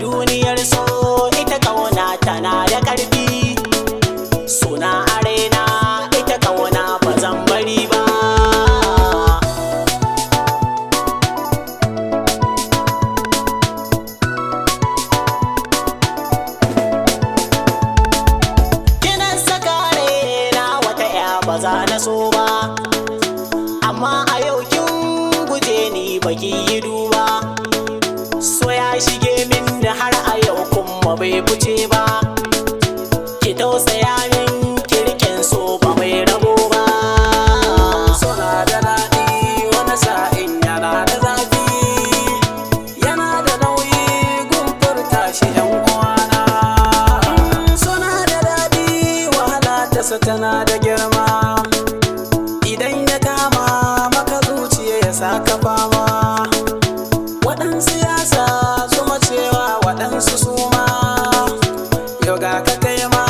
duniyar so ita kauna tana da ƙarfi, suna arena ita kauna ba zan bari ba. Kinan saka raina wata ya ba za na so ba, amma a yau kin guje ni baki yi duba. So ya shige min da har a yau kuma bai fice ba, ki tausaya min kirkin so ba mai rabo ba. Suna da daɗi wani sa'in yana da zafi, yana da nauyi gumfur tashi yan uwana. Suna da daɗi wahala tasa tana da girma, idan ya kama maka zuciya ya saka fama. Waɗansu ya sa zuma cewa waɗansu su ma, yau ga ka kai ma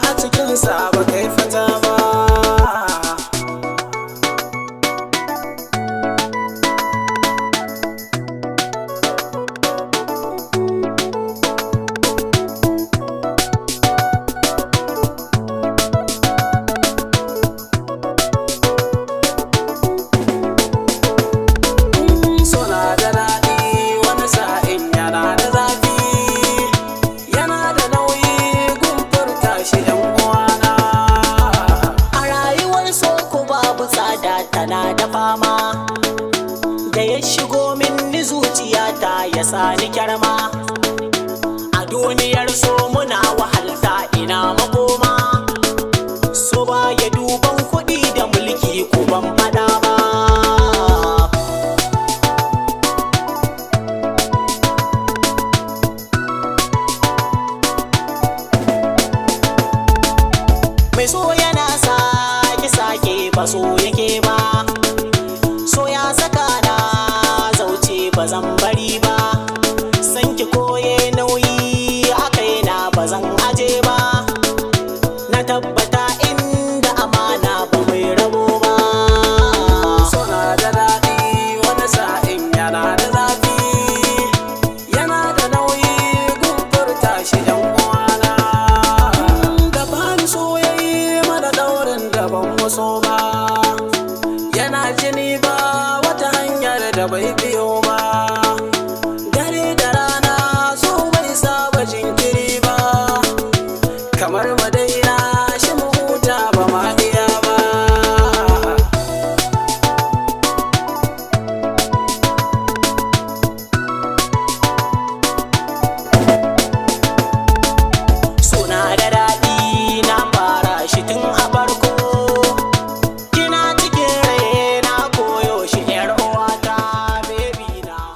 a cikinsa ba kai fata ba. Suna da daɗi wani sa'in yana da zafi, yana da nauyi gumfur tashi yan uwana. A rayuwar so ku babu tsada tana da fama, da ya shigo min ni zuciyata ya sani kyarma. A duniyar so muna wahalta ina makoma, so ba ya duban kuɗi da mulki ku ban faɗa ba. Mai so yana sake ba so yake ba, so ya saka na zauce ba zan bari ba.